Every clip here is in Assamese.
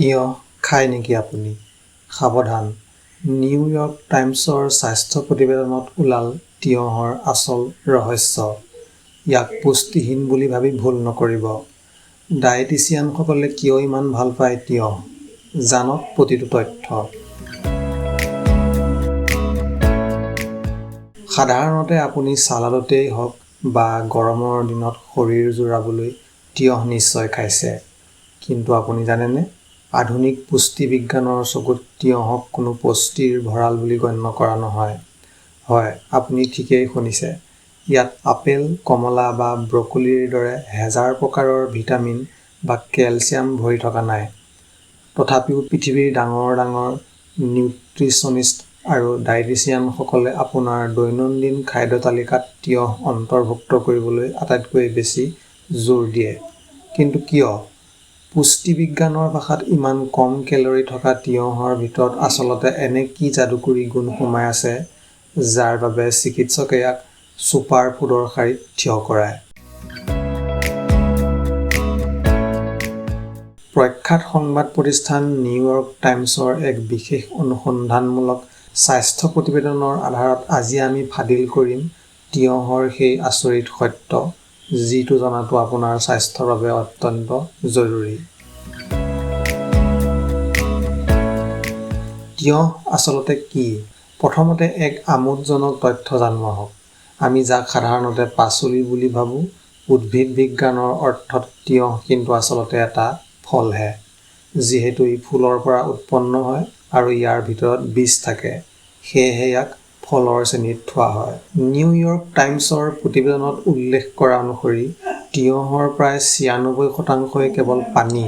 তিয়ঁহ খায় নেকি আপুনি? সাৱধান, নিউয়ৰ্ক টাইমছৰ স্বাস্থ্য প্ৰতিবেদনত ওলাল তিয়ঁহৰ আচল ৰহস্য। ইয়াক পুষ্টিহীন বুলি ভাবি ভুল নকৰিব। ডায়েটিচিয়ানসকলে কিয় ইমান ভাল পায় তিয়ঁহ? জানক প্ৰতিটো তথ্য। সাধাৰণতে আপুনি চালাডতেই হওক বা গৰমৰ দিনত শৰীৰ জোৰাবলৈ তিয়ঁহ নিশ্চয় খাইছে। কিন্তু আপুনি জানেনে, আধুনিক পুষ্টি বিজ্ঞানৰ চকুত তিয়ঁহক কোনো পুষ্টিৰ ভঁৰাল বুলি গণ্য কৰা নহয়। হয়, আপুনি ঠিকেই শুনিছে। ইয়াত আপেল, কমলা বা ব্ৰকলিৰ দৰে হেজাৰ প্ৰকাৰৰ ভিটামিন বা কেলচিয়াম ভৰি থকা নাই। তথাপিও পৃথিৱীৰ ডাঙৰ ডাঙৰ নিউট্ৰিচনিষ্ট আৰু ডায়েটিচিয়ানসকলে আপোনাৰ দৈনন্দিন খাদ্য তালিকাত তিয়ঁহ অন্তৰ্ভুক্ত কৰিবলৈ আটাইতকৈ বেছি জোৰ দিয়ে। কিন্তু কিয়? পুষ্টিবিজ্ঞানৰ ভাষাত ইমান কম কেলৰি থকা তিয়ঁহৰ ভিতৰত আচলতে এনে কি যাদুকৰী গুণ সোমাই আছে, যাৰ বাবে চিকিৎসকে ইয়াক ছুপাৰ ফুডৰ শাৰীত থিয় কৰায়? প্ৰখ্যাত সংবাদ প্ৰতিষ্ঠান নিউয়ৰ্ক টাইমছৰ এক বিশেষ অনুসন্ধানমূলক স্বাস্থ্য প্ৰতিবেদনৰ আধাৰত আজি আমি ফাদিল কৰিম তিয়ঁহৰ সেই আচৰিত সত্য, যিটো জনাটো আপোনাৰ স্বাস্থ্যৰ বাবে অত্যন্ত জৰুৰী। তিয়ঁহ আচলতে কি? প্ৰথমতে এক আমোদজনক তথ্য জানো আহক। আমি যাক সাধাৰণতে পাচলি বুলি ভাবোঁ, উদ্ভিদ বিজ্ঞানৰ অৰ্থত তিয়ঁহ কিন্তু আচলতে এটা ফলহে। যিহেতু ই ফুলৰ পৰা উৎপন্ন হয় আৰু ইয়াৰ ভিতৰত বীজ থাকে, সেয়েহে ইয়াক ফলৰ শ্ৰেণীত থোৱা হয়। নিউয়ৰ্ক টাইমছৰ প্ৰতিবেদনত উল্লেখ কৰা অনুসৰি তিয়ঁহৰ প্ৰায় ৯৬% কেৱল পানী।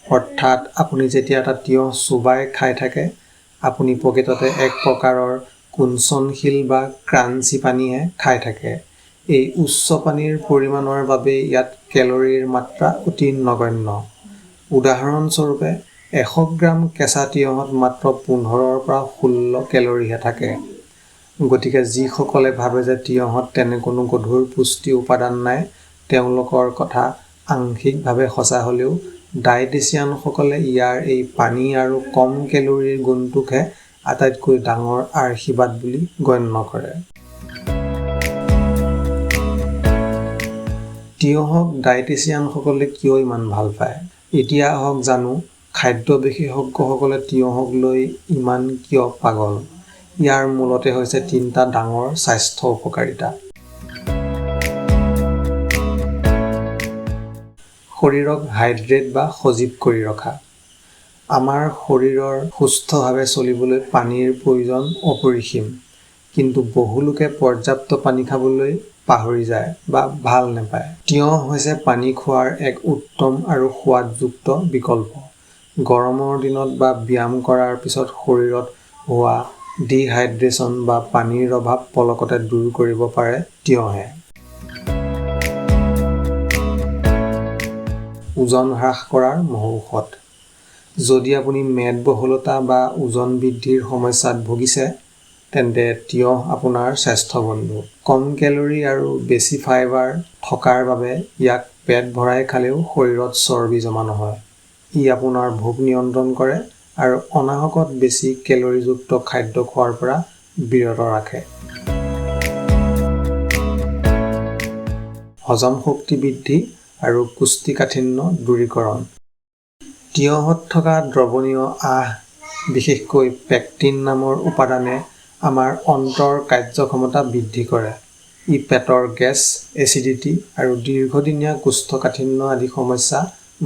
অৰ্থাৎ আপুনি যেতিয়া এটা তিয়ঁহ চোবাই খাই থাকে, আপুনি প্ৰকৃততে এক প্ৰকাৰৰ কুঞ্চনশীল বা ক্ৰাঞ্চি পানীহে খাই থাকে। এই উচ্চ পানীৰ পৰিমাণৰ বাবেই ইয়াত কেলৰিৰ মাত্ৰা অতি নগণ্য। উদাহৰণস্বৰূপে, ১০০ গ্ৰাম কেঁচা তিয়ঁহত মাত্ৰ ১৫ৰ পৰা ১৬ কেলৰিহে থাকে। গতিকে যিসকলে ভাবে যে তিয়ঁহত তেনে কোনো গধুৰ পুষ্টি উপাদান নাই, তেওঁলোকৰ কথা আংশিকভাৱে সঁচা হ'লেও ডায়েটিচিয়ানসকলে ইয়াৰ এই পানী আৰু কম কেলৰিৰ গুণটোকহে আটাইতকৈ ডাঙৰ আশীৰ্বাদ বুলি গণ্য কৰে। তিয়ঁহক ডায়েটিচিয়ানসকলে কিয় ইমান ভাল পায়? এতিয়া আহক জানো, খাদ্য বিশেষজ্ঞসকলে তিয়ঁহক লৈ ইমান কিয় পাগল। ইয়াৰ মূলতে হৈছে ৩টা ডাঙৰ স্বাস্থ্য উপকাৰিতা। শৰীৰক হাইড্ৰেট বা সজীৱ কৰি ৰখা। আমাৰ শৰীৰৰ সুস্থভাৱে চলিবলৈ পানীৰ প্ৰয়োজন অপৰিসীম। কিন্তু বহু লোকে পৰ্যাপ্ত পানী খাবলৈ পাহৰি যায় বা ভাল নাপায়। তিয়ঁহ হৈছে পানী খোৱাৰ এক উত্তম আৰু সোৱাদযুক্ত বিকল্প। গৰমৰ দিনত বা ব্যায়াম কৰাৰ পিছত শৰীৰত হোৱা ডিহাইড্ৰেচন বা পানীৰ অভাৱ পলকতে দূৰ কৰিব পাৰে তিয়ঁহে। ওজন হ্ৰাস কৰাৰ মহৌষধ। যদি আপুনি মেদবহুলতা বা ওজন বৃদ্ধিৰ সমস্যাত ভুগিছে, তেন্তে তিয়ঁহ আপোনাৰ শ্ৰেষ্ঠ বন্ধু। কম কেলৰি আৰু বেছি ফাইবাৰ থকাৰ বাবে ইয়াক পেট ভৰাই খালেও শৰীৰত চৰ্বি জমা নহয়। ই আপোনাৰ ভোক নিয়ন্ত্ৰণ কৰে আৰু অনাহকত বেছি কেলৰিযুক্ত খাদ্য খোৱাৰ পৰা বিৰত ৰাখে। হজম শক্তি বৃদ্ধি আৰু কোষ্ঠীকাঠিন্য দূৰীকৰণ। তিয়ঁহত থকা দ্ৰৱণীয় আঁহ, বিশেষকৈ পেক্টিন নামৰ উপাদানে আমাৰ অন্ত্ৰৰ কাৰ্যক্ষমতা বৃদ্ধি কৰে। ই পেটৰ গেছ, এচিডিটি আৰু দীৰ্ঘদিনীয়া কোষ্ঠকাঠিন্য আদি সমস্যা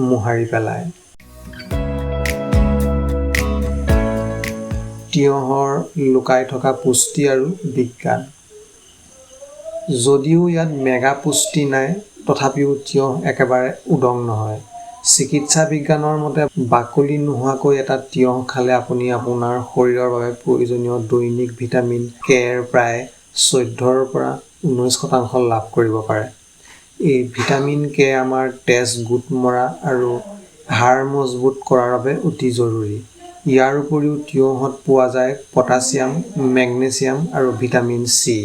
মোহাৰি পেলায়। তিয়ঁহৰ লুকাই থকা পুষ্টি আৰু বিজ্ঞান। যদিও ইয়াত মেগা পুষ্টি নাই, তথাপিও তিয়ঁহ একেবাৰে উদং নহয়। চিকিৎসা বিজ্ঞানৰ মতে বাকলি নোহোৱাকৈ এটা তিয়ঁহ খালে আপুনি আপোনাৰ শৰীৰৰ বাবে প্ৰয়োজনীয় দৈনিক ভিটামিন কেৰ প্ৰায় ১৪ৰ পৰা ১৯% লাভ কৰিব পাৰে। এই ভিটামিন কে আমাৰ তেজ গোট মৰা আৰু হাড় মজবুত কৰাৰ বাবে অতি জৰুৰী। ইয়াৰ উপৰিও তিয়ঁহত পোৱা যায় পটাছিয়াম, মেগনেছিয়াম আৰু ভিটামিন চি।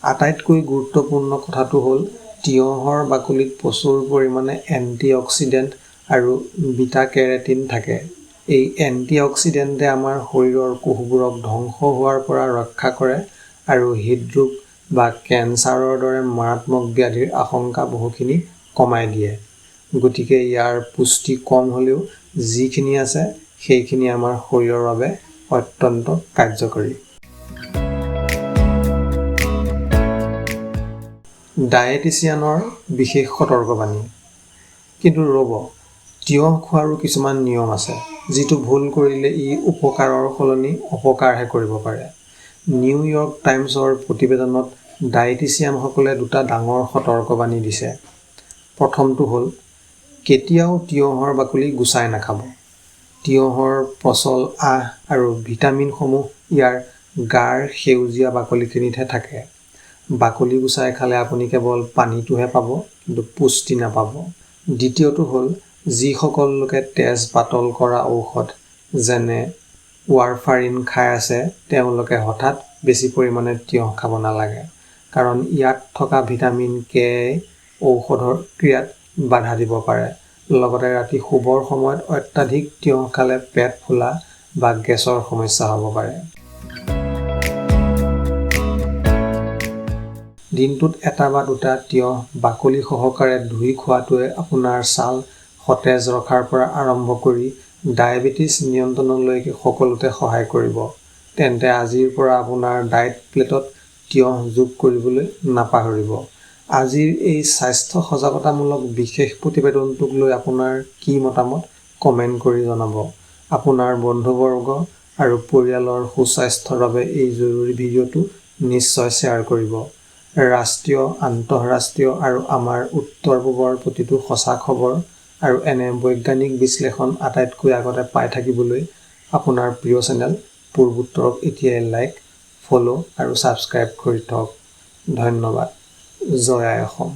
আটাইতকৈ গুৰুত্বপূৰ্ণ কথাটো হ'ল তিয়ঁহৰ বাকলিত প্ৰচুৰ পৰিমাণে এণ্টিঅক্সিডেণ্ট আৰু বিটা কেৰেটিন থাকে। এই এণ্টিঅক্সিডেণ্টে আমাৰ শৰীৰৰ কোষবোৰক ধ্বংস হোৱাৰ পৰা ৰক্ষা কৰে আৰু হৃদৰোগ বা কেঞ্চাৰৰ দৰে মাৰাত্মক ব্যাধিৰ আশংকা বহুখিনি কমাই দিয়ে। গতিকে ইয়াৰ পুষ্টি কম হ'লেও যিখিনি আছে সেইখিনি আমাৰ শৰীৰৰ বাবে অত্যন্ত কাৰ্যকৰী। ডায়েটিচিয়ানৰ বিশেষ সতৰ্কবাণী। কিন্তু ৰ'ব, তিয়ঁহ খোৱাৰো কিছুমান নিয়ম আছে, যিটো ভুল কৰিলে ই উপকাৰৰ সলনি অপকাৰহে কৰিব পাৰে। নিউয়ৰ্ক টাইমছৰ প্ৰতিবেদনত ডায়েটিচিয়ানসকলে দুটা ডাঙৰ সতৰ্কবাণী দিছে। প্ৰথমটো হ'ল, কেতিয়াও তিয়ঁহৰ বাকলি গুচাই নাখাব। তিয়ঁহৰ পচল আঁহ আৰু ভিটামিনসমূহ ইয়াৰ গাঢ় সেউজীয়া বাকলিখিনিতহে থাকে। বাকলি গুচাই খালে আপুনি কেৱল পানীটোহে পাব, কিন্তু পুষ্টি নাপাব। দ্বিতীয়টো হ'ল, যিসকল লোকে তেজ পাতল কৰা ঔষধ যেনে ৱাৰফাৰিন খাই আছে তেওঁলোকে হঠাৎ বেছি পৰিমাণে তিয়ঁহ খাব নালাগে, কাৰণ ইয়াত থকা ভিটামিন কেয়ে ঔষধৰ ক্ৰিয়াত বাধা দিব পাৰে। লগতে ৰাতি শুবৰ সময়ত অত্যাধিক তিয়ঁহ খালে পেট ফুলা বা গেছৰ সমস্যা হ'ব পাৰে। দিনটোত এটা বা দুটা তিয়ঁহ বাকলি সহকাৰে ধুই খোৱাটোৱে আপোনাৰ ছাল সতেজ ৰখাৰ পৰা আৰম্ভ কৰি ডায়েবেটিছ নিয়ন্ত্ৰণলৈকে সকলোতে সহায় কৰিব। তেন্তে আজিৰ পৰা আপোনাৰ ডায়েট প্লেটত তিয়ঁহ যোগ কৰিবলৈ নাপাহৰিব। আজিৰ এই স্বাস্থ্য সজাগতামূলক বিশেষ প্ৰতিবেদনটোক লৈ আপোনাৰ কি মতামত কমেণ্ট কৰি জনাব। আপোনাৰ বন্ধুবৰ্গ আৰু পৰিয়ালৰ সুস্বাস্থ্যৰ বাবে এই জৰুৰী ভিডিঅ'টো নিশ্চয় শ্বেয়াৰ কৰিব। ৰাষ্ট্ৰীয়, আন্তঃৰাষ্ট্ৰীয় আৰু আমাৰ উত্তৰ-পূবৰ প্ৰতিটো সঁচা খবৰ আৰু এনে বৈজ্ঞানিক বিশ্লেষণ আটাইতকৈ আগতে পাই থাকিবলৈ আপোনাৰ প্ৰিয় চেনেল পূৰ্বোত্তৰক এতিয়াই লাইক, ফ'ল' আৰু ছাবস্ক্ৰাইব কৰি থওক। ধন্যবাদ। জয় আই অসম।